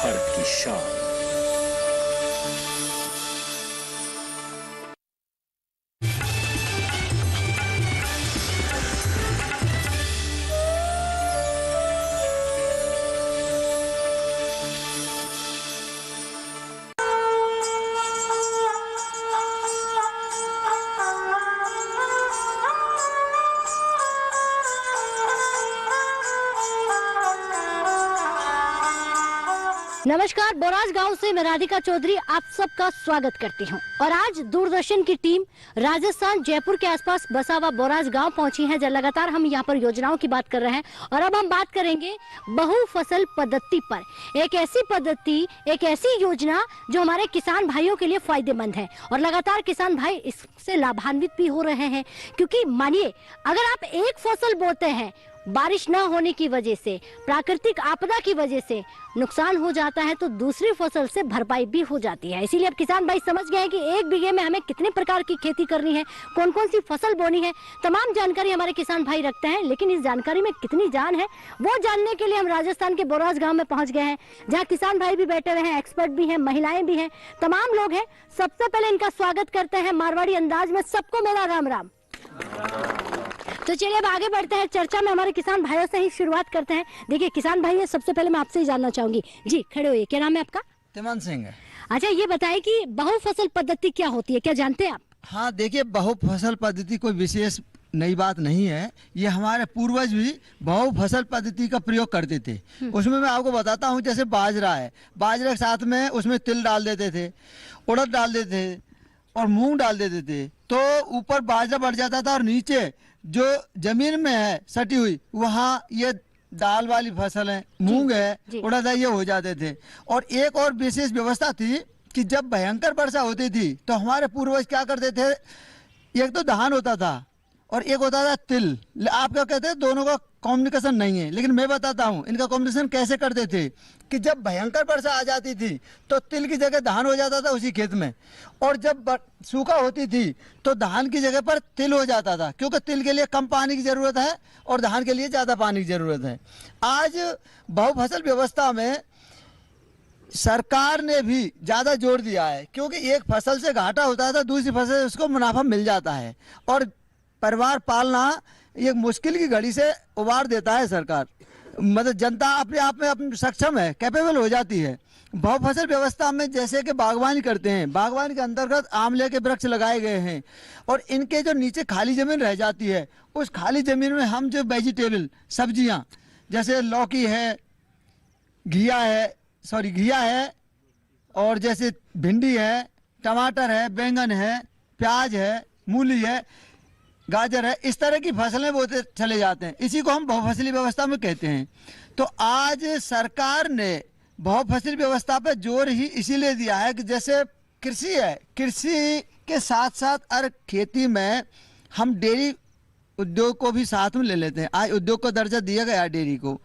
भारत की शान। नमस्कार, बोराज गांव से मैं राधिका चौधरी आप सबका स्वागत करती हूं। और आज दूरदर्शन की टीम राजस्थान जयपुर के आसपास बसा हुआ बोराज गांव पहुंची है, जब लगातार हम यहां पर योजनाओं की बात कर रहे हैं। और अब हम बात करेंगे बहु फसल पद्धति पर। एक ऐसी पद्धति, एक ऐसी योजना जो हमारे किसान भाइयों के लिए फायदेमंद है और लगातार किसान भाई इससे लाभान्वित भी हो रहे हैं। क्योंकि मानिए, अगर आप एक फसल बोते हैं, बारिश न होने की वजह से, प्राकृतिक आपदा की वजह से नुकसान हो जाता है, तो दूसरी फसल से भरपाई भी हो जाती है। इसीलिए अब किसान भाई समझ गए हैं कि एक बीघे में हमें कितने प्रकार की खेती करनी है, कौन कौन सी फसल बोनी है, तमाम जानकारी हमारे किसान भाई रखते हैं। लेकिन इस जानकारी में कितनी जान है, वो जानने के लिए हम राजस्थान के बोराज गाँव में पहुंच गए हैं, जहाँ किसान भाई भी बैठे हुए हैं, एक्सपर्ट भी हैं, महिलाएं भी हैं, तमाम लोग हैं। सबसे पहले इनका स्वागत करते हैं मारवाड़ी अंदाज में। सबको मेरा राम राम। तो चलिए अब आगे बढ़ते हैं, चर्चा में हमारे किसान भाइयों से ही शुरुआत करते हैं। देखिए किसान भाई, सबसे पहले मैं आपसे ही जानना चाहूंगी जी, खड़े होइए, क्या नाम है आपका? तिमन सिंह। अच्छा, ये बताइए कि बहु फसल पद्धति क्या होती है, क्या जानते हैं आप? हाँ देखिए, बहु फसल पद्धति कोई विशेष नई बात नहीं है। ये हमारे पूर्वज भी बहु फसल पद्धति का प्रयोग करते थे। उसमें मैं आपको बताता हूँ, जैसे बाजरा है, बाजरे के साथ में उसमें तिल डाल देते थे, उड़द डाल देते थे और मूंग डाल देते थे, तो ऊपर बाजरा बढ़ जाता था और नीचे जो जमीन में है सटी हुई, वहाँ ये दाल वाली फसल है, मूंग है, उड़द है, ये हो जाते थे। और एक और विशेष व्यवस्था थी कि जब भयंकर वर्षा होती थी तो हमारे पूर्वज क्या करते थे, एक तो धान होता था और एक होता था तिल। आप क्या कहते हैं, दोनों का कॉम्बिनेशन नहीं है, लेकिन मैं बताता हूँ इनका कॉम्बिनेशन कैसे करते थे। कि जब भयंकर वर्षा आ जाती थी तो तिल की जगह धान हो जाता था उसी खेत में, और जब सूखा होती थी तो धान की जगह पर तिल हो जाता था, क्योंकि तिल के लिए कम पानी की जरूरत है और धान के लिए ज्यादा पानी की जरूरत है। आज बहुफसल व्यवस्था में सरकार ने भी ज्यादा जोर दिया है, क्योंकि एक फसल से घाटा होता था, दूसरी फसल से उसको मुनाफा मिल जाता है और परिवार पालना एक मुश्किल की घड़ी से उबार देता है सरकार। मतलब जनता अपने आप में अपने सक्षम है, कैपेबल हो जाती है। बहुफसल व्यवस्था में जैसे कि बागवानी करते हैं, बागवानी के अंतर्गत आंवले के वृक्ष लगाए गए हैं और इनके जो नीचे खाली जमीन रह जाती है, उस खाली जमीन में हम जो वेजिटेबल सब्जियां जैसे लौकी है, घिया है और जैसे भिंडी है, टमाटर है, बैंगन है, प्याज है, मूली है, गाजर है, इस तरह की फसलें बोते चले जाते हैं। इसी को हम बहुफसली व्यवस्था में कहते हैं। तो आज सरकार ने बहुफसली व्यवस्था पर जोर ही इसीलिए दिया है कि जैसे कृषि है, कृषि के साथ साथ अगर खेती में हम डेयरी उद्योग को भी साथ में ले लेते हैं। आज उद्योग को दर्जा दिया गया डेयरी को,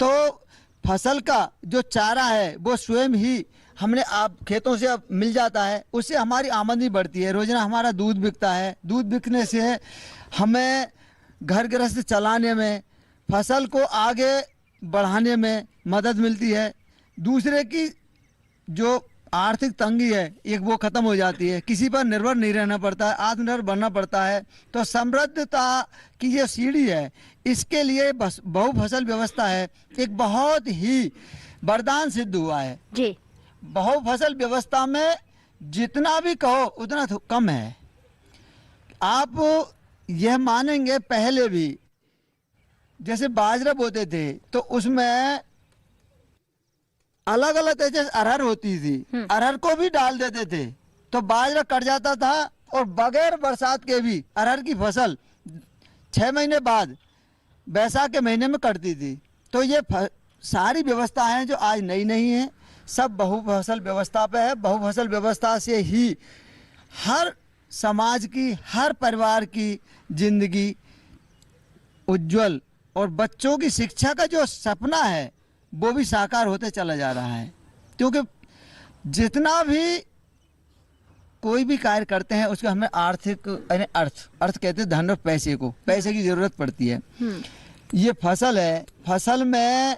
तो फसल का जो चारा है वो स्वयं ही हमने आप खेतों से अब मिल जाता है, उससे हमारी आमदनी बढ़ती है। रोजाना हमारा दूध बिकता है, दूध बिकने से हमें घर गृहस्थ चलाने में, फसल को आगे बढ़ाने में मदद मिलती है। दूसरे की जो आर्थिक तंगी है एक वो खत्म हो जाती है, किसी पर निर्भर नहीं रहना पड़ता है, आत्मनिर्भर बनना पड़ता है। तो समृद्धता की ये सीढ़ी है, इसके लिए बहुफसल व्यवस्था है एक बहुत ही वरदान सिद्ध हुआ है जी। बहुफसल व्यवस्था में जितना भी कहो उतना कम है। आप यह मानेंगे, पहले भी जैसे बाजरा बोते थे तो उसमें अलग अलग जैसे अरहर होती थी, अरहर को भी डाल देते थे तो बाजरा कट जाता था और बगैर बरसात के भी अरहर की फसल 6 महीने बाद बैसाख के महीने में कटती थी। तो ये सारी व्यवस्थाएं जो आज नई नहीं है, सब बहुफसल व्यवस्था पे है। बहुफसल व्यवस्था से ही हर समाज की, हर परिवार की जिंदगी उज्जवल और बच्चों की शिक्षा का जो सपना है वो भी साकार होते चला जा रहा है। क्योंकि जितना भी कोई भी कार्य करते हैं उसका हमें आर्थिक अर्थ कहते हैं धन और पैसे को, पैसे की जरूरत पड़ती है। ये फसल है, फसल में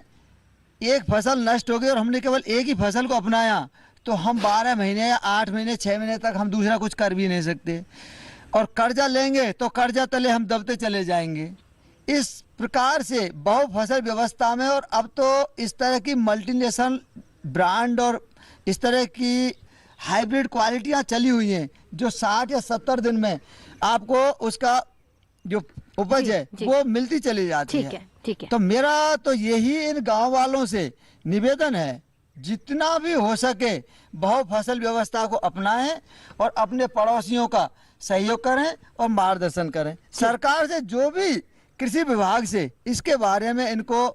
एक फसल नष्ट हो गई और हमने केवल एक ही फसल को अपनाया तो हम 12 महीने या 8 महीने 6 महीने तक हम दूसरा कुछ कर भी नहीं सकते, और कर्जा लेंगे तो कर्जा तले हम दबते चले जाएंगे। इस प्रकार से बहु फसल व्यवस्था में, और अब तो इस तरह की मल्टीनेशनल ब्रांड और इस तरह की हाइब्रिड क्वालिटियाँ चली हुई हैं जो 60 या 70 दिन में आपको उसका जो उपज है वो मिलती चली जाती है। ठीक है। तो मेरा तो यही इन गांव वालों से निवेदन है, जितना भी हो सके बहु फसल व्यवस्था को अपनाएं और अपने पड़ोसियों का सहयोग करें और मार्गदर्शन करें। सरकार से जो भी कृषि विभाग से इसके बारे में इनको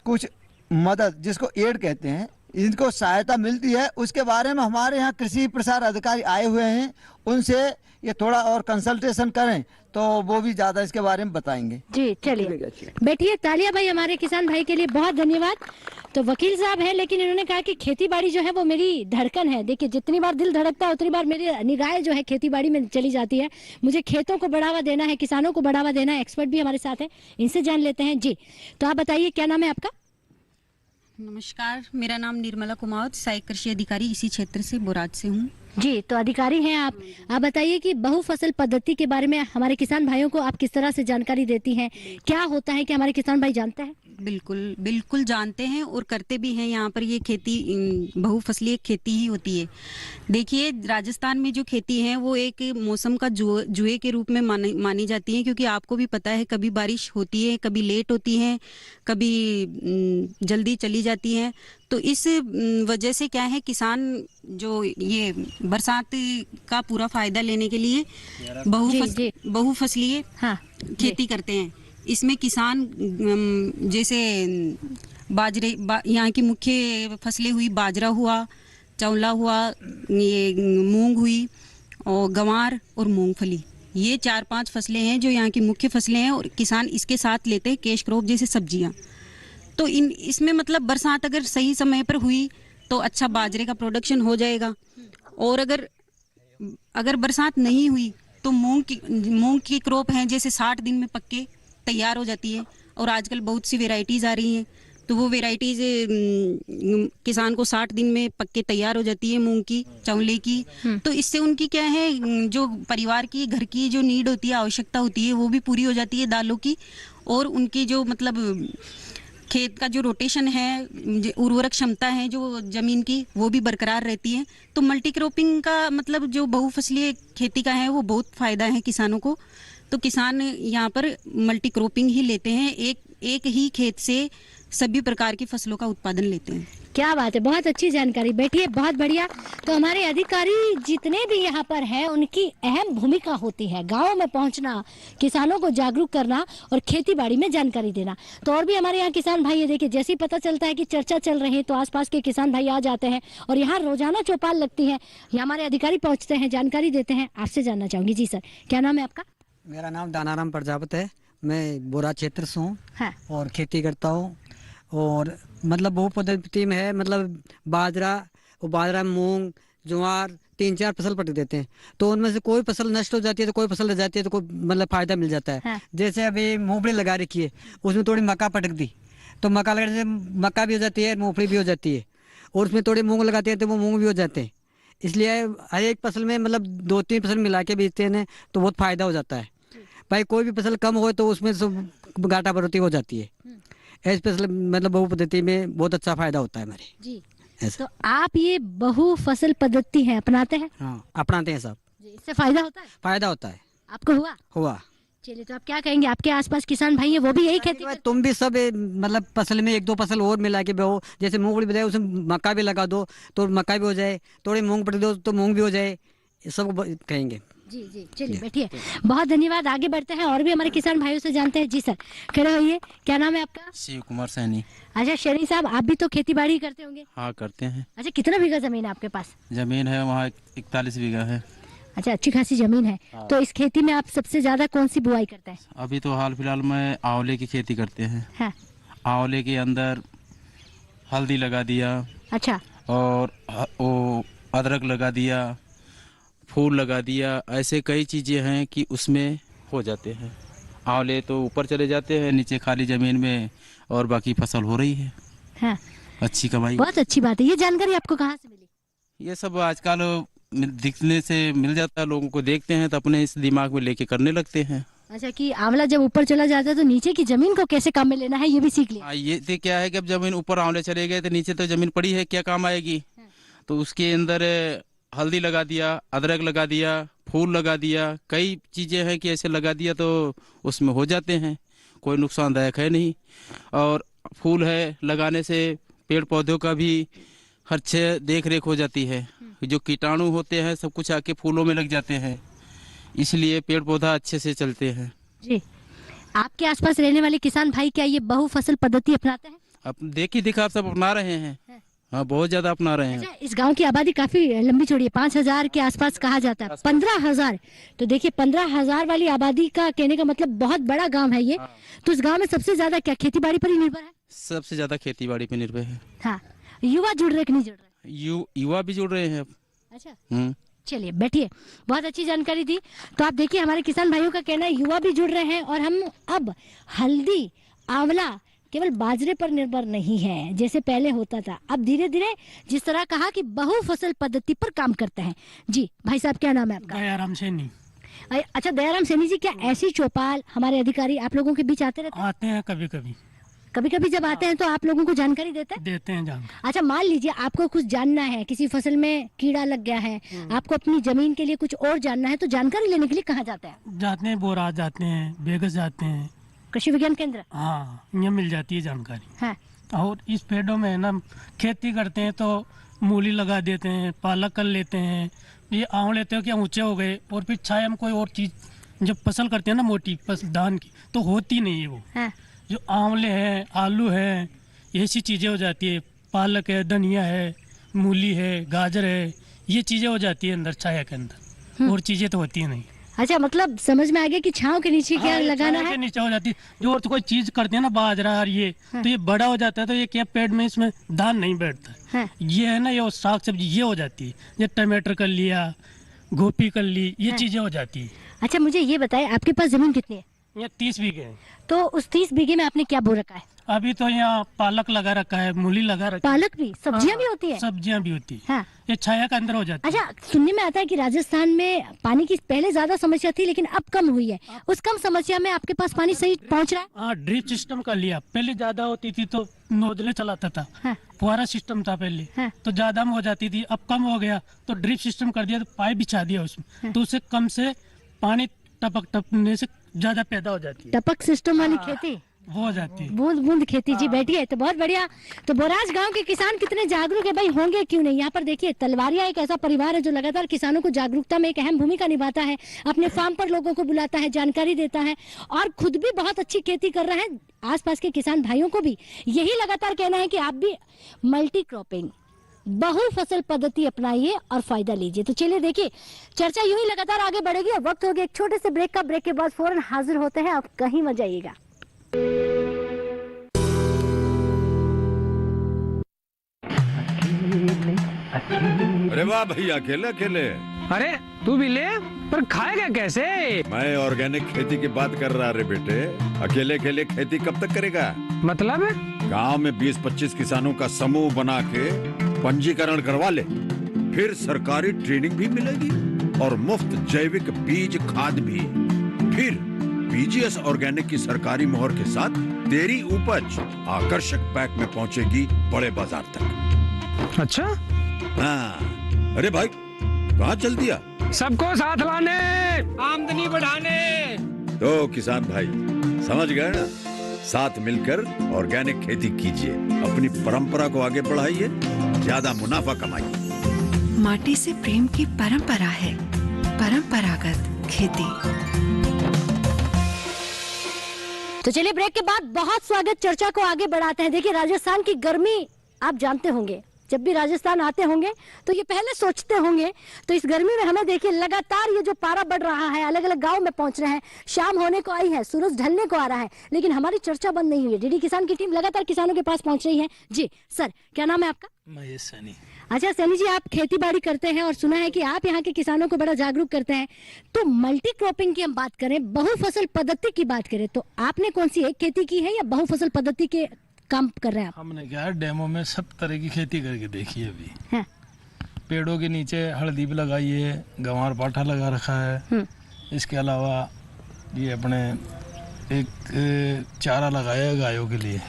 कुछ मदद, जिसको एड कहते हैं, इनको सहायता मिलती है, उसके बारे में हमारे यहाँ कृषि प्रसार अधिकारी आए हुए हैं, उनसे ये थोड़ा और कंसल्टेशन करें तो वो भी ज्यादा इसके बारे में बताएंगे। जी चलिए बैठिए। तालिया भाई हमारे किसान भाई के लिए बहुत धन्यवाद। तो वकील साहब है, लेकिन इन्होंने कहा कि खेती बाड़ी जो है वो मेरी धड़कन है। देखिए जितनी बार दिल धड़कता है उतनी बार मेरी निगाहें जो है खेती बाड़ी में चली जाती है। मुझे खेतों को बढ़ावा देना है, किसानों को बढ़ावा देना है। एक्सपर्ट भी हमारे साथ है, इनसे जान लेते हैं। जी तो आप बताइए क्या नाम है आपका? नमस्कार, मेरा नाम निर्मला कुमावत, सहायक कृषि अधिकारी इसी क्षेत्र से बोराज से हूँ। जी तो अधिकारी हैं आप बताइए कि बहु फसल पद्धति के बारे में हमारे किसान भाइयों को आप किस तरह से जानकारी देती हैं? क्या होता है कि हमारे किसान भाई जानते हैं? बिल्कुल बिल्कुल जानते हैं और करते भी हैं। यहाँ पर ये खेती बहुफसलीय खेती ही होती है। देखिए राजस्थान में जो खेती है वो एक मौसम का जुए के रूप में मानी जाती है, क्योंकि आपको भी पता है कभी बारिश होती है, कभी लेट होती है, कभी जल्दी चली जाती है। तो इस वजह से क्या है, किसान जो ये बरसात का पूरा फायदा लेने के लिए बहुफसलीय खेती करते हैं। इसमें किसान जैसे यहाँ की मुख्य फसलें हुई, बाजरा हुआ, चौला हुआ, ये मूंग हुई और गंवार और मूंगफली। ये 4-5 फसलें हैं जो यहाँ की मुख्य फसलें हैं, और किसान इसके साथ लेते हैं कैश क्रॉप जैसे सब्जियाँ। तो इसमें मतलब बरसात अगर सही समय पर हुई तो अच्छा बाजरे का प्रोडक्शन हो जाएगा, और अगर बरसात नहीं हुई तो मूंग की क्रॉप है जैसे 60 दिन में पक्के तैयार हो जाती है। और आजकल बहुत सी वेराइटीज़ आ रही हैं, तो वो वेराइटीज़ किसान को 60 दिन में पक्के तैयार हो जाती है, मूंग की, चौले की। तो इससे उनकी क्या है, जो परिवार की घर की जो नीड होती है, आवश्यकता होती है, वो भी पूरी हो जाती है दालों की। और उनकी जो मतलब खेत का जो रोटेशन है, उर्वरक क्षमता है जो जमीन की, वो भी बरकरार रहती है। तो मल्टी क्रॉपिंग का मतलब जो बहुफसलीय खेती का है वो बहुत फायदा है किसानों को। तो किसान यहाँ पर मल्टी क्रॉपिंग ही लेते हैं, एक ही खेत से सभी प्रकार की फसलों का उत्पादन लेते हैं। क्या बात है, बहुत अच्छी जानकारी। बैठिए, बहुत बढ़िया। तो हमारे अधिकारी जितने भी यहाँ पर हैं उनकी अहम भूमिका होती है गाँव में पहुँचना, किसानों को जागरूक करना और खेती बाड़ी में जानकारी देना। तो और भी हमारे यहाँ किसान भाई, ये देखिए जैसे ही पता चलता है कि चर्चा चल रही है तो आसपास के किसान भाई आ जाते हैं और यहाँ रोजाना चौपाल लगती है। यहाँ हमारे अधिकारी पहुँचते हैं, जानकारी देते हैं। आपसे जानना चाहूंगी। जी सर, क्या नाम है आपका? मेरा नाम दानाराम प्रजापत है, मैं बोरा क्षेत्र से हूँ। हाँ। और खेती करता हूँ, और मतलब बहु पद्धति में है, मतलब बाजरा मूंग ज्वार 3-4 फसल पटक देते हैं। तो उनमें से कोई फसल नष्ट हो जाती है तो कोई फसल रह जाती है, तो कोई मतलब फायदा मिल जाता है। हाँ। जैसे अभी मूंगफली लगा रखी है, उसमें थोड़ी मक्का पटक दी तो मक्का लगाने से मक्का भी हो जाती है, मूंगफली भी हो जाती है। और उसमें थोड़ी मूंग लगाते हैं तो वो मूंग भी हो जाते हैं। इसलिए हर एक फसल में मतलब 2-3 फसल मिला के बेचते हैं तो बहुत फायदा हो जाता है। भाई कोई भी फसल कम हो तो उसमें सब घाटा बढ़ोतरी हो जाती है। ऐसी फसल मतलब बहु पद्धति में बहुत अच्छा फायदा होता है हमारे। जी तो आप ये बहु फसल पद्धति है अपनाते हैं? हाँ, अपनाते हैं सब। इससे फायदा होता है? फायदा होता है। आपको हुआ? चलिए, तो आप क्या कहेंगे, आपके आसपास किसान भाई है वो भी यही खेती करते हैं? तुम भी सब मतलब फसल में 1-2 फसल और मिला के बो, जैसे मूंगफली बताया उसमें मक्का भी लगा दो तो मक्का भी हो जाए, थोड़ी मूंग पटक दो तो मूंग भी हो जाए, ये सब कहेंगे। जी चलिए बैठिए, बहुत धन्यवाद। आगे बढ़ते हैं और भी हमारे किसान भाइयों से जानते हैं। जी सर, खड़े होइए। क्या नाम है आपका? शिव कुमार सैनी। अच्छा शरीफ साहब, आप भी तो खेती बाड़ी करते होंगे? हाँ करते हैं। अच्छा, कितना बीघा जमीन है आपके पास? जमीन है वहाँ 41 बीघा है। अच्छा, अच्छी खासी जमीन है। हाँ। तो इस खेती में आप सबसे ज्यादा कौन सी बुआई करते हैं? अभी तो हाल फिलहाल में आंवले की खेती करते हैं। हाँ। आंवले के अंदर हल्दी लगा दिया। अच्छा। और वो अदरक लगा दिया, फूल लगा दिया, ऐसे कई चीज़ें हैं कि उसमें हो जाते हैं। आंवले तो ऊपर चले जाते हैं, नीचे खाली ज़मीन में और बाकी फसल हो रही है। हाँ। अच्छी कमाई। बहुत अच्छी बात है। ये जानकारी आपको कहाँ से मिली? ये सब आजकल दिखने से मिल जाता है, लोगों को देखते हैं तो अपने इस दिमाग में लेके करने लगते हैं। अच्छा, कि आंवला जब ऊपर चला जाता है तो नीचे की जमीन को कैसे काम में लेना है ये भी सीख लिया। ये तो क्या है कि अब जमीन ऊपर आंवले चले गए तो नीचे तो जमीन पड़ी है, क्या काम आएगी। तो उसके अंदर हल्दी लगा दिया, अदरक लगा दिया, फूल लगा दिया, कई चीजें हैं कि ऐसे लगा दिया तो उसमें हो जाते हैं, कोई नुकसानदायक है नहीं। और फूल है लगाने से पेड़ पौधों का भी अच्छे देख रेख हो जाती है। जो कीटाणु होते हैं सब कुछ आके फूलों में लग जाते हैं, इसलिए पेड़ पौधा अच्छे से चलते हैं। जी, आपके आसपास रहने वाले किसान भाई क्या ये बहु फसल पद्धति अपनाते हैं? अब देखी दिखा आप सब अपना रहे हैं। हाँ, बहुत ज्यादा अपना रहे हैं। अच्छा, इस गांव की आबादी काफी लंबी चौड़ी है, 5,000 के आसपास कहा जाता है। 15,000, तो देखिए 15,000 वाली आबादी का कहने का मतलब बहुत बड़ा गांव है ये। तो इस गांव में सबसे ज्यादा क्या खेती बाड़ी पर ही निर्भर है? सबसे ज्यादा खेती बाड़ी पे निर्भर है। हाँ, युवा जुड़ रहे कि नहीं जुड़ रहे? युवा भी जुड़ रहे हैं अब। अच्छा, चलिए बैठिए, बहुत अच्छी जानकारी दी। तो आप देखिए हमारे किसान भाइयों का कहना है युवा भी जुड़ रहे हैं और हम अब हल्दी, आंवला केवल बाजरे पर निर्भर नहीं है जैसे पहले होता था। अब धीरे धीरे जिस तरह कहा कि बहु फसल पद्धति पर काम करते हैं। जी भाई साहब, क्या नाम है आपका? दयाराम सैनी। अच्छा, दयाराम सैनी जी, क्या ऐसी चौपाल हमारे अधिकारी आप लोगों के बीच आते रहते हैं? आते हैं कभी कभी। कभी कभी जब आते हैं तो आप लोगों को जानकारी देते हैं? देते हैं जानकारी। अच्छा, मान लीजिए आपको कुछ जानना है, किसी फसल में कीड़ा लग गया है, आपको अपनी जमीन के लिए कुछ और जानना है, तो जानकारी लेने के लिए कहाँ जाते हैं? जाते हैं, बोराज जाते हैं, बेगस जाते हैं, कृषि विज्ञान केंद्र। हाँ, यहाँ मिल जाती है जानकारी। हाँ। और इस पेड़ों में ना खेती करते हैं तो मूली लगा देते हैं, पालक कर लेते हैं, ये आंव लेते हो कि ऊंचे हो गए, और फिर छाया में कोई और चीज जब फसल करते हैं ना मोटी धान की तो होती नहीं है वो। हाँ। जो आंवले हैं, आलू है, ऐसी चीजें हो जाती है, पालक है, धनिया है, मूली है, गाजर है, ये चीजें हो जाती है अंदर छाया के अंदर, और चीजें तो होती है नहीं। अच्छा, मतलब समझ में आ गया कि छांव के नीचे क्या लगाना है। नीचे हो जाती है, जो और तो कोई चीज करते हैं ना बाजरा और ये, तो ये बड़ा हो जाता है तो ये क्या पेड़ में इसमें धान नहीं बैठता। हाँ। ये है ना, ये साग सब्जी ये हो जाती है, ये टमाटर कर लिया, गोभी कर ली, ये चीजें हो जाती है। अच्छा, मुझे ये बताएं आपके पास जमीन कितनी है? ये 30 बीघे है। तो उस 30 बीघे में आपने क्या बो रखा है? अभी तो यहाँ पालक लगा रखा है, मूली लगा रखा है। पालक भी, सब्जियां भी होती है? सब्जियां भी होती है। हाँ। ये छाया के अंदर हो जाती है। अच्छा, सुनने में आता है कि राजस्थान में पानी की पहले ज्यादा समस्या थी लेकिन अब कम हुई है। उस कम समस्या में आपके पास पानी सही पहुंच रहा है? हाँ, ड्रिप सिस्टम कर लिया। पहले ज्यादा होती थी तो नोजले चलाता था। हाँ। फुहारा सिस्टम था पहले। हाँ। तो ज्यादा में हो जाती थी, अब कम हो गया तो ड्रिप सिस्टम कर दिया, तो पाइप बिछा दिया उसमें। तो उससे कम से पानी टपकने से ज्यादा पैदा हो जाती है। टपक सिस्टम वाली खेती वो हो जाती है, बूंद बूंद खेती। जी बैठिए, तो बहुत बढ़िया। तो बोराज गांव के किसान कितने जागरूक है भाई, होंगे क्यों नहीं। यहाँ पर देखिए, तलवारिया एक ऐसा परिवार है जो लगातार किसानों को जागरूकता में एक अहम भूमिका निभाता है, अपने फार्म पर लोगों को बुलाता है, जानकारी देता है और खुद भी बहुत अच्छी खेती कर रहे हैं। आसपास के किसान भाइयों को भी यही लगातार कहना है कि आप भी मल्टी क्रॉपिंग, बहु फसल पद्धति अपनाइए और फायदा लीजिए। तो चलिए देखिए, चर्चा यूं ही लगातार आगे बढ़ेगी और वक्त हो गया एक छोटे से ब्रेक का। ब्रेक के बाद फौरन हाजिर होते हैं, आप कहीं मत जाइएगा। अरे वाह भैया, अकेले अकेले। अरे तू भी ले, पर खाएगा कैसे? मैं ऑर्गेनिक खेती की बात कर रहा रे बेटे। अकेले अकेले खेती कब तक करेगा? मतलब गांव में 20-25 किसानों का समूह बना के पंजीकरण करवा ले, फिर सरकारी ट्रेनिंग भी मिलेगी और मुफ्त जैविक बीज खाद भी। फिर पीजीएस ऑर्गेनिक की सरकारी मोहर के साथ तेरी उपज आकर्षक पैक में पहुंचेगी बड़े बाजार तक। अच्छा। हाँ, अरे भाई कहाँ चल दिया? सबको साथ लाने, आमदनी बढ़ाने। तो किसान भाई समझ गए ना, साथ मिलकर ऑर्गेनिक खेती कीजिए, अपनी परंपरा को आगे बढ़ाइए, ज्यादा मुनाफा कमाइए। माटी से प्रेम की परंपरा है परंपरागत खेती। तो चलिए ब्रेक के बाद बहुत स्वागत, चर्चा को आगे बढ़ाते हैं। देखिए, राजस्थान की गर्मी आप जानते होंगे, जब भी राजस्थान आते होंगे तो ये पहले सोचते होंगे। तो इस गर्मी में हमें देखिए लगातार ये जो पारा बढ़ रहा है, अलग अलग गांव में पहुंच रहे हैं, शाम होने को आई है, सूरज ढलने को आ रहा है, लेकिन हमारी चर्चा बंद नहीं हुई है। डीडी किसान की टीम लगातार किसानों के पास पहुंच रही है। जी सर, क्या नाम है आपका? महेश सैनी। अच्छा सैनी जी, आप खेती बाड़ी करते हैं और सुना है कि आप यहाँ के किसानों को बड़ा जागरूक करते हैं। तो मल्टी क्रॉपिंग की हम बात करें, बहु फसल पद्धति की बात करें, तो आपने कौन सी एक खेती की है या बहु फसल पद्धति के काम कर रहे हैं आप? हमने क्या है, डेमो में सब तरह की खेती करके देखी है अभी। हाँ। पेड़ों के नीचे हल्दी भी लगाई है, गंवार पाठा लगा रखा है। इसके अलावा ये अपने एक चारा लगाया है गायों के लिए,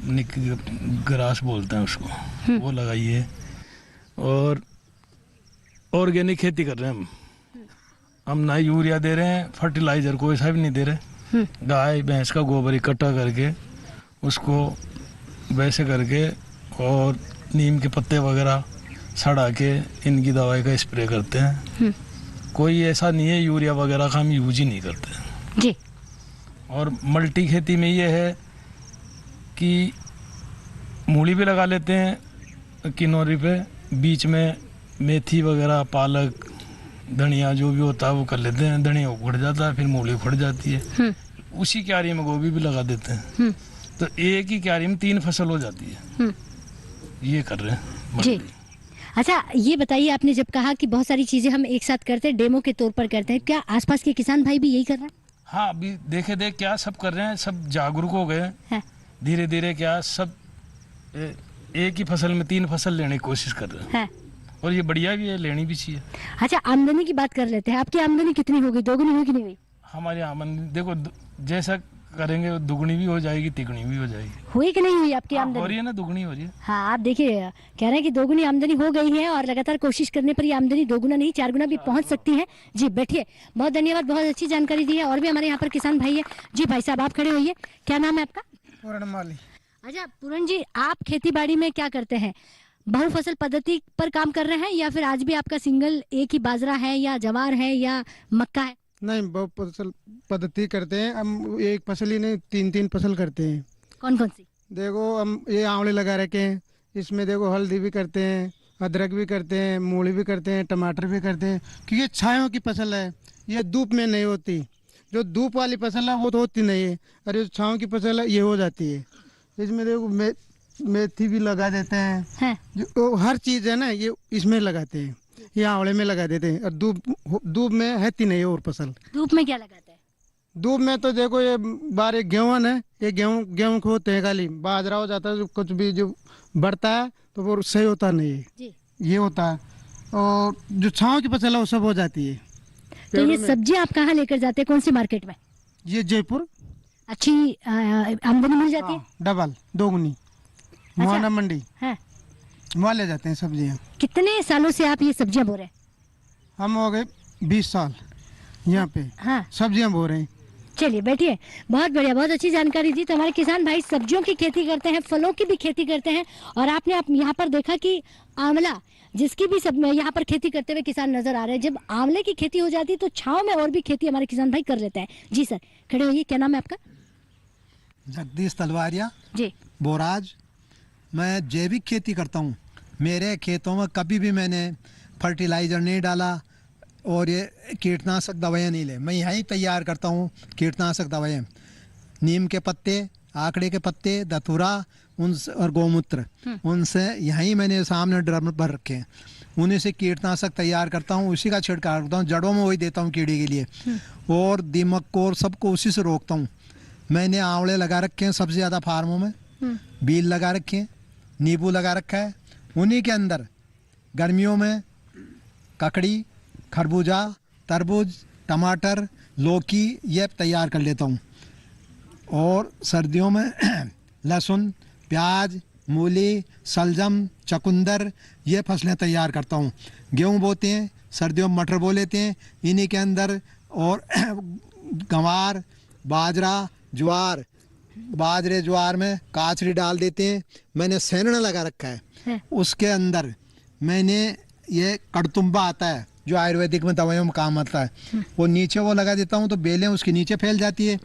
निक ग्रास बोलते हैं उसको, वो लगाई है। और ऑर्गेनिक खेती कर रहे हैं हम ना यूरिया दे रहे हैं, फर्टिलाइजर कोई सा भी नहीं दे रहे। गाय भैंस का गोबर इकट्ठा करके उसको वैसे करके और नीम के पत्ते वगैरह सड़ा के इनकी दवाई का स्प्रे करते हैं। कोई ऐसा नहीं है यूरिया वगैरह का हम यूज ही नहीं करते जी। और मल्टी खेती में ये है कि मूली भी लगा लेते हैं किनोरी पे, बीच में मेथी वगैरह, पालक, धनिया जो भी होता है वो कर लेते हैं। धनिया उखड़ जाता है, फिर मूली उखड़ जाती है। उसी क्यारी में गोभी भी लगा देते हैं, तो एक ही क्यारी में 3 फसल हो जाती है। ये कर रहे हैं जी। अच्छा ये बताइए, आपने जब कहा कि बहुत सारी चीजें हम एक साथ करते हैं, डेमो के तौर पर करते हैं, क्या आसपास के किसान भाई भी यही कर रहे हैं? हाँ, अभी देख क्या सब कर रहे हैं, सब जागरूक हो गए हैं। धीरे धीरे क्या सब एक ही फसल में 3 फसल लेने की कोशिश कर रहे हैं। और ये बढ़िया भी है, लेनी भी चाहिए। अच्छा आमदनी की बात कर लेते हैं, आपकी आमदनी कितनी होगी, दोगुनी होगी नहीं हुई? हमारी आमदनी देखो जैसा करेंगे दुगनी भी हो जाएगी, तिगुनी भी हो जाएगी। हुई कि नहीं हुई आपकी आमदनी? हो रही है ना, दुगनी हो रही है। हाँ, आप देखिए कह रहे हैं कि दोगुनी आमदनी हो गई है और लगातार कोशिश करने पर ये आमदनी दोगुना नहीं 4 गुना भी पहुंच सकती है। जी बैठिए, बहुत धन्यवाद, बहुत अच्छी जानकारी दी है। और भी हमारे यहाँ पर किसान भाई है। जी भाई साहब आप खड़े होइए, क्या नाम है आपका? पूर्णमाली। अच्छा पूरन जी, आप खेती बाड़ी में क्या करते हैं? बहुफसल पद्धति पर काम कर रहे हैं या फिर आज भी आपका सिंगल एक ही बाजरा है या जवार है या मक्का है? नहीं, बहुफसल पद्धति करते हैं हम, एक फसल ही नहीं 3 फसल करते हैं। कौन कौन सी? देखो हम ये आंवले लगा रखे हैं, इसमें देखो हल्दी भी करते हैं, अदरक भी करते हैं, मूली भी करते हैं, टमाटर भी करते हैं। क्योंकि ये छायों की फसल है, ये धूप में नहीं होती। जो धूप वाली फसल है वो तो होती नहीं है, और ये छायों की फसल है ये हो जाती है। इसमें देखो मेथी भी लगा देते हैं, जो हर चीज है ना ये इसमें लगाते हैं, ये आंवले में लगा देते हैं। और धूप में है नहीं और फसल। धूप में क्या लगाते हैं? धूप में तो देखो ये बारे गेहूं है, ये गेहूं को होते हैं, खाली बाजरा हो जाता है, कुछ भी जो बढ़ता है तो वो सही होता नहीं है, ये होता है। और जो छांव की फसल है वो सब हो जाती है। तो ये सब्जी आप कहाँ लेकर जाते हैं, कौन सी मार्केट में? ये जयपुर। अच्छी आमदनी मिल जाती है? डबल दोगुनी। मोहना मंडी है, वहाँ ले जाते हैं सब्जियाँ। कितने सालों से आप ये सब्जियाँ बो रहे हैं? हम हो गए 20 साल यहाँ पे सब्जियाँ बो रहे हैं। चलिए बैठिए, बहुत बढ़िया, बहुत अच्छी जानकारी दी। तो हमारे किसान भाई सब्जियों की खेती करते हैं, फलों की भी खेती करते हैं। और आपने आप यहाँ पर देखा कि आंवला जिसकी भी सब यहाँ पर खेती करते हुए किसान नजर आ रहे हैं। जब आंवले की खेती हो जाती है तो छाव में और भी खेती हमारे किसान भाई कर लेते हैं। जी सर खड़े होइए, क्या नाम है आपका? जगदीश तलवारिया जी। बोराज। मैं जैविक खेती करता हूँ। मेरे खेतों में कभी भी मैंने फर्टिलाइज़र नहीं डाला और ये कीटनाशक दवाइयाँ नहीं ले। मैं यहीं तैयार करता हूँ कीटनाशक दवाइयाँ, नीम के पत्ते, आकड़े के पत्ते, धतूरा उनसे और गौमूत्र, उनसे यहीं मैंने सामने ड्रम भर रखे हैं, उन्हीं से कीटनाशक तैयार करता हूँ, उसी का छिड़काव करता हूँ। जड़ों में वही देता हूँ कीड़े के लिए, और दीमक को और सबको उसी से रोकता हूँ। मैंने आंवले लगा रखे हैं सबसे ज़्यादा फार्मों में, बील लगा रखे हैं, नींबू लगा रखा है। उन्हीं के अंदर गर्मियों में ककड़ी, खरबूजा, तरबूज, टमाटर, लौकी ये तैयार कर लेता हूँ। और सर्दियों में लहसुन, प्याज, मूली, सलजम, चकुंदर ये फसलें तैयार करता हूँ। गेहूँ बोते हैं, सर्दियों में मटर बो लेते हैं इन्हीं के अंदर। और गंवार, बाजरा, ज्वार, बाजरे ज्वार में काचरी डाल देते हैं। मैंने सैनड़ा लगा रखा है, उसके अंदर मैंने ये कड़तुम्बा आता है जो आयुर्वेदिक में दवाइयों में काम आता है, वो नीचे वो लगा देता हूँ तो बेलें उसके नीचे फैल जाती है।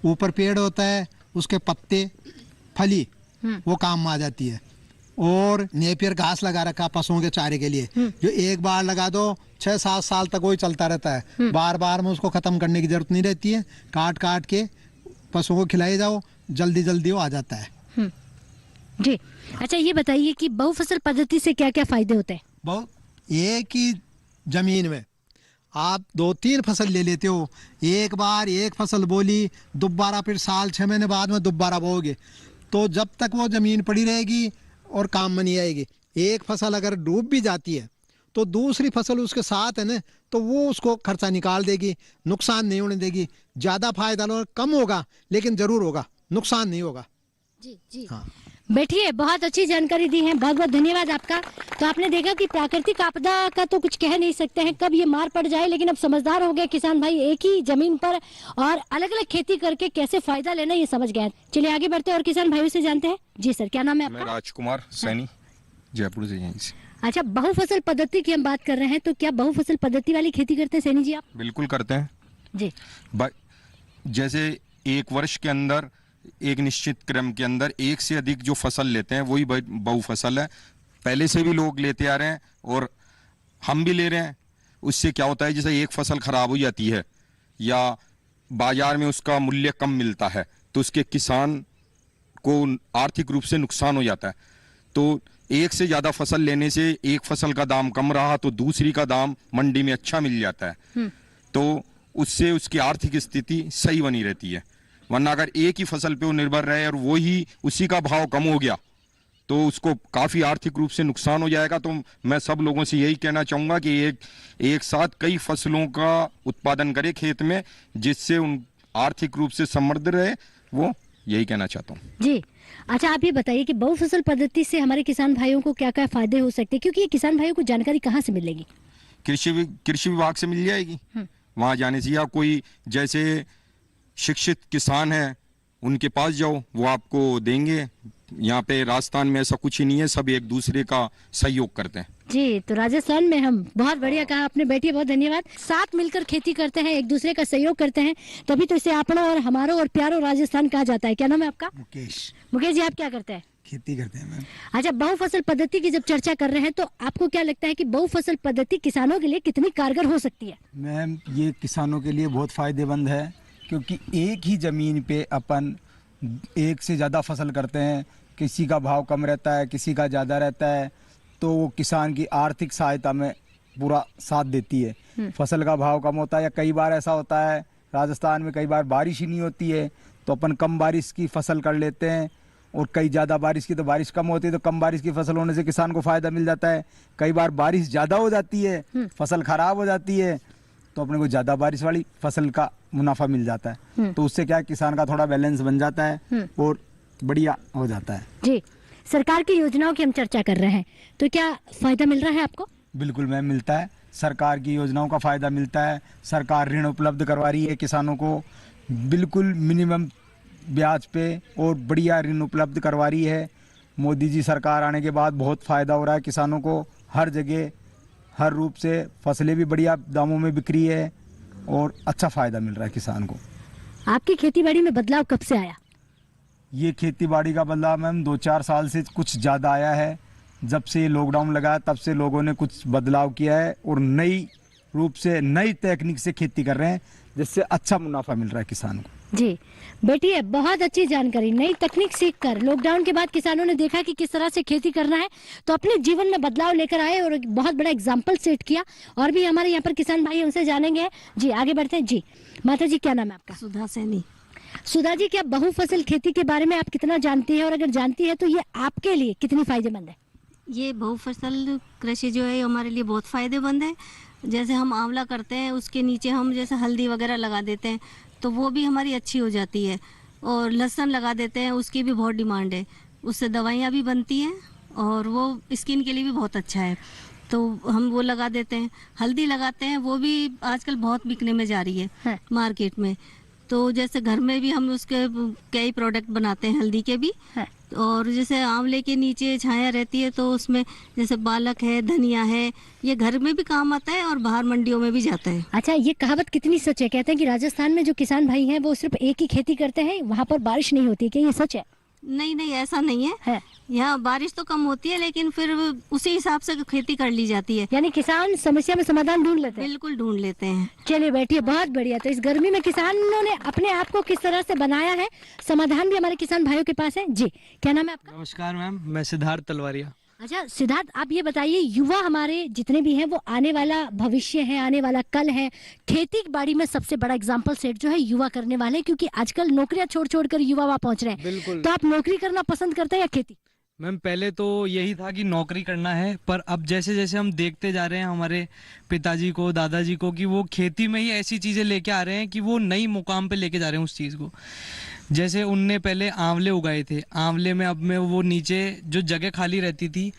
ऊपर पेड़ होता है, उसके पत्ते, फली वो काम में आ जाती है। और नेपियर घास लगा रखा पशुओं के चारे के लिए, जो एक बार लगा दो 6-7 साल तक वही चलता रहता है। बार बार में उसको खत्म करने की जरूरत नहीं रहती है, काट काट के पशुओं को खिलाई जाओ, जल्दी जल्दी वो आ जाता है। जी अच्छा ये बताइए कि बहुफसल पद्धति से क्या क्या फायदे होते हैं? बहुत एक ही जमीन में आप 2-3 फसल ले लेते हो, एक बार एक फसल बोली, दोबारा फिर साल 6 महीने बाद में दोबारा बोओगे, तो जब तक वो ज़मीन पड़ी रहेगी और काम में नहीं आएगी। एक फसल अगर डूब भी जाती है तो दूसरी फसल उसके साथ है ना, तो वो उसको खर्चा निकाल देगी, नुकसान नहीं होने देगी। ज़्यादा फायदा कम होगा लेकिन ज़रूर होगा, नुकसान नहीं होगा। जी जी हाँ। बैठिए, बहुत अच्छी जानकारी दी है, बहुत बहुत धन्यवाद आपका। तो आपने देखा कि प्राकृतिक आपदा का तो कुछ कह नहीं सकते हैं कब ये मार पड़ जाए, लेकिन अब समझदार हो गए किसान भाई, एक ही जमीन पर और अलग अलग खेती करके कैसे फायदा लेना ये समझ गए। चलिए आगे बढ़ते हैं और किसान भाइयों से जानते हैं। जी सर, क्या नाम है आपका? मैं राजकुमार सैनी, जयपुर से, यहीं से। अच्छा, बहुफसल पद्धति की हम बात कर रहे हैं, तो क्या बहुफसल पद्धति वाली खेती करते हैं सैनी जी आप? बिल्कुल करते हैं जी। जैसे एक वर्ष के अंदर एक निश्चित क्रम के अंदर एक से अधिक जो फसल लेते हैं वही बहुफसल है। पहले से भी लोग लेते आ रहे हैं और हम भी ले रहे हैं। उससे क्या होता है, जैसे एक फसल खराब हो जाती है या बाजार में उसका मूल्य कम मिलता है तो उसके किसान को आर्थिक रूप से नुकसान हो जाता है। तो एक से ज़्यादा फसल लेने से एक फसल का दाम कम रहा तो दूसरी का दाम मंडी में अच्छा मिल जाता है, तो उससे उसकी आर्थिक स्थिति सही बनी रहती है। वरना अगर एक ही फसल पे वो निर्भर रहे और वो ही उसी का भाव कम हो गया तो उसको काफ़ी आर्थिक रूप से नुकसान हो जाएगा। तो मैं सब लोगों से यही कहना चाहूँगा कि एक साथ कई फसलों का उत्पादन करें खेत में, जिससे उन आर्थिक रूप से समृद्ध रहे, वो यही कहना चाहता हूँ। जी। अच्छा, आप ये बताइए कि बहुफसल पद्धति से हमारे किसान भाइयों को क्या क्या फायदे हो सकते हैं, क्योंकि ये किसान भाइयों को जानकारी कहाँ से मिलेगी? कृषि विभाग से मिल जाएगी। वहाँ जाने से, या कोई जैसे शिक्षित किसान हैं उनके पास जाओ, वो आपको देंगे। यहाँ पे राजस्थान में ऐसा कुछ ही नहीं है, सब एक दूसरे का सहयोग करते हैं। जी, तो राजस्थान में हम, बहुत बढ़िया कहा आपने, बैठिए, बहुत धन्यवाद। साथ मिलकर खेती करते हैं, एक दूसरे का सहयोग करते हैं, तभी तो इसे अपना और हमारो और प्यारो राजस्थान कहा जाता है। क्या नाम है आपका? मुकेश। मुकेश जी, आप क्या करते हैं? खेती करते हैं मैम। अच्छा, बहुफसल पद्धति की जब चर्चा कर रहे हैं तो आपको क्या लगता है कि बहुफसल पद्धति किसानों के लिए कितनी कारगर हो सकती है? मैम, ये किसानों के लिए बहुत फायदेमंद है, क्योंकि एक ही ज़मीन पे अपन एक से ज़्यादा फसल करते हैं, किसी का भाव कम रहता है, किसी का ज़्यादा रहता है, तो वो किसान की आर्थिक सहायता में पूरा साथ देती है। फसल का भाव कम होता है या कई बार ऐसा होता है राजस्थान में कई बार बारिश ही नहीं होती है, तो अपन कम बारिश की फसल कर लेते हैं, और कई ज़्यादा बारिश की तो बारिश कम होती है, तो कम बारिश की फसल होने से किसान को फ़ायदा मिल जाता है। कई बार बारिश ज़्यादा हो जाती है, फसल ख़राब हो जाती है, तो अपने को ज़्यादा बारिश वाली फसल का मुनाफा मिल जाता है। तो उससे क्या है, किसान का थोड़ा बैलेंस बन जाता है और बढ़िया हो जाता है। जी। सरकार की योजनाओं की हम चर्चा कर रहे हैं, तो क्या फायदा मिल रहा है आपको? बिल्कुल मैम, मिलता है। सरकार की योजनाओं का फायदा मिलता है। सरकार ऋण उपलब्ध करवा रही है किसानों को, बिल्कुल मिनिमम ब्याज पे, और बढ़िया ऋण उपलब्ध करवा रही है। मोदी जी सरकार आने के बाद बहुत फ़ायदा हो रहा है किसानों को, हर जगह हर रूप से फसलें भी बढ़िया दामों में बिक रही है और अच्छा फ़ायदा मिल रहा है किसान को। आपकी खेतीबाड़ी में बदलाव कब से आया? ये खेतीबाड़ी का बदलाव मैम 2-4 साल से कुछ ज़्यादा आया है। जब से लॉकडाउन लगा तब से लोगों ने कुछ बदलाव किया है और नई रूप से नई तकनीक से खेती कर रहे हैं, जिससे अच्छा मुनाफा मिल रहा है किसान को। जी, बेटी, बहुत अच्छी जानकारी। नई तकनीक सीखकर लॉकडाउन के बाद किसानों ने देखा कि किस तरह से खेती करना है, तो अपने जीवन में बदलाव लेकर आए और एक बहुत बड़ा एग्जाम्पल सेट किया। और भी हमारे यहाँ पर किसान भाई, उनसे जानेंगे। जी, आगे बढ़ते हैं। जी, माता जी, क्या नाम है आपका? सुधा सैनी। सुधा जी, क्या बहुफसल खेती के बारे में आप कितना जानती है, और अगर जानती है तो ये आपके लिए कितनी फायदेमंद है? ये बहुफसल कृषि जो है हमारे लिए बहुत फायदेमंद है। जैसे हम आंवला करते हैं, उसके नीचे हम जैसे हल्दी वगैरह लगा देते हैं, तो वो भी हमारी अच्छी हो जाती है। और लहसुन लगा देते हैं, उसकी भी बहुत डिमांड है, उससे दवाइयाँ भी बनती हैं और वो स्किन के लिए भी बहुत अच्छा है, तो हम वो लगा देते हैं। हल्दी लगाते हैं, वो भी आजकल बहुत बिकने में जा रही है मार्केट में। तो जैसे घर में भी हम उसके कई प्रोडक्ट बनाते हैं हल्दी के भी। और जैसे आंवले के नीचे छाया रहती है, तो उसमें जैसे पालक है, धनिया है, ये घर में भी काम आता है और बाहर मंडियों में भी जाता है। अच्छा, ये कहावत कितनी सच है? कहते हैं कि राजस्थान में जो किसान भाई हैं वो सिर्फ एक ही खेती करते हैं, वहाँ पर बारिश नहीं होती, क्या ये सच है? नहीं, ऐसा नहीं है। यहाँ बारिश तो कम होती है, लेकिन फिर उसी हिसाब से खेती कर ली जाती है। यानी किसान समस्या में समाधान ढूंढ लेते हैं? बिल्कुल ढूंढ लेते हैं। चलिए बैठिए, बहुत बढ़िया। तो इस गर्मी में किसानों ने अपने आप को किस तरह से बनाया है, समाधान भी हमारे किसान भाइयों के पास है। जी, क्या नाम है आपका? नमस्कार मैम, मैं सिद्धार्थ तलवारिया। अच्छा सिद्धार्थ, आप ये बताइए, युवा हमारे जितने भी हैं वो आने वाला भविष्य है, आने वाला कल है। खेती बाड़ी में सबसे बड़ा एग्जाम्पल सेट जो है युवा करने वाले हैं, क्योंकि आजकल नौकरियां छोड़ छोड़ कर युवा वहां पहुंच रहे हैं। बिल्कुल। तो आप नौकरी करना पसंद करते हैं या खेती? मैम पहले तो यही था कि नौकरी करना है, पर अब जैसे जैसे हम देखते जा रहे हैं हमारे पिताजी को, दादाजी को, कि वो खेती में ही ऐसी चीज़ें लेके आ रहे हैं कि वो नई मुकाम पे लेके जा रहे हैं उस चीज़ को। जैसे उनने पहले आंवले उगाए थे, आंवले में अब में वो नीचे जो जगह खाली रहती थी,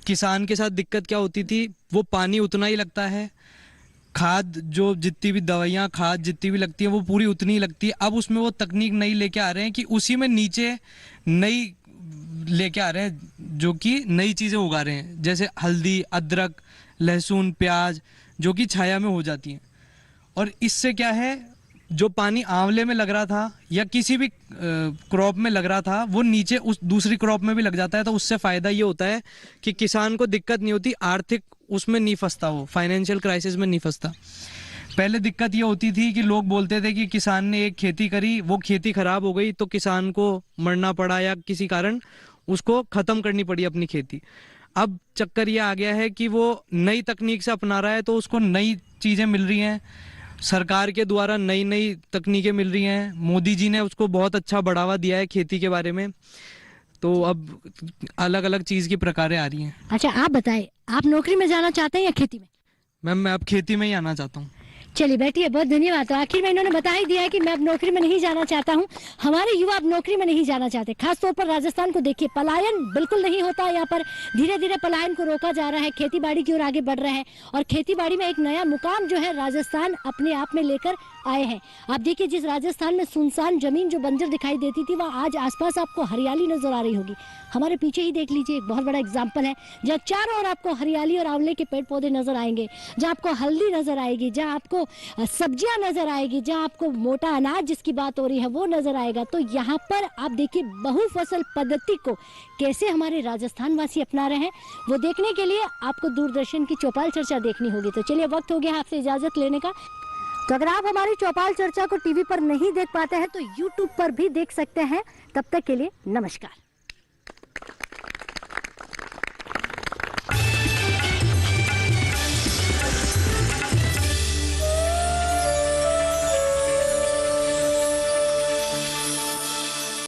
किसान के साथ दिक्कत क्या होती थी, वो पानी उतना ही लगता है, खाद जो जितनी भी दवाइयाँ खाद जितनी भी लगती है वो पूरी उतनी ही लगती है। अब उसमें वो तकनीक नई लेके आ रहे हैं कि उसी में नीचे नई लेके आ रहे हैं, जो कि नई चीज़ें उगा रहे हैं, जैसे हल्दी, अदरक, लहसुन, प्याज, जो कि छाया में हो जाती हैं। और इससे क्या है, जो पानी आंवले में लग रहा था या किसी भी क्रॉप में लग रहा था, वो नीचे उस दूसरी क्रॉप में भी लग जाता है। तो उससे फ़ायदा ये होता है कि किसान को दिक्कत नहीं होती, आर्थिक उसमें नहीं फंसता, वो फाइनेंशियल क्राइसिस में नहीं फंसता। पहले दिक्कत ये होती थी कि लोग बोलते थे कि किसान ने एक खेती करी, वो खेती खराब हो गई तो किसान को मरना पड़ा या किसी कारण उसको ख़त्म करनी पड़ी अपनी खेती। अब चक्कर ये आ गया है कि वो नई तकनीक से अपना रहा है, तो उसको नई चीज़ें मिल रही हैं, सरकार के द्वारा नई नई तकनीकें मिल रही हैं। मोदी जी ने उसको बहुत अच्छा बढ़ावा दिया है खेती के बारे में, तो अब अलग अलग चीज़ की प्रकारें आ रही हैं। अच्छा आप बताएं, आप नौकरी में जाना चाहते हैं या खेती में? मैम मैं अब खेती में ही आना चाहता हूँ। चलिए बैठिए, बहुत धन्यवाद। तो आखिर में इन्होंने बता ही दिया है कि मैं अब नौकरी में नहीं जाना चाहता हूँ। हमारे युवा अब नौकरी में नहीं जाना चाहते। खासतौर पर राजस्थान को देखिए, पलायन बिल्कुल नहीं होता। यहाँ पर धीरे धीरे पलायन को रोका जा रहा है, खेती बाड़ी की ओर आगे बढ़ रहे हैं और खेती बाड़ी में एक नया मुकाम जो है राजस्थान अपने आप में लेकर आए हैं। आप देखिए, जिस राजस्थान में सुनसान जमीन जो बंजर दिखाई देती थी, वहाँ आज आसपास आपको हरियाली नजर आ रही होगी। हमारे पीछे ही देख लीजिए, एक बहुत बड़ा एग्जाम्पल है, जहाँ चारों ओर आपको हरियाली और आंवले के पेड़ पौधे नजर आएंगे, जहाँ आपको हल्दी नजर आएगी, जहाँ आपको सब्जियां नजर आएगी, जहाँ आपको मोटा अनाज जिसकी बात हो रही है वो नजर आएगा। तो यहाँ पर आप देखिए बहुफसल पद्धति को कैसे हमारे राजस्थान वासी अपना रहे हैं, वो देखने के लिए आपको दूरदर्शन की चौपाल चर्चा देखनी होगी। तो चलिए, वक्त हो गया आपसे इजाजत लेने का। तो अगर आप हमारी चौपाल चर्चा को टीवी पर नहीं देख पाते हैं तो यूट्यूब पर भी देख सकते हैं। तब तक के लिए नमस्कार।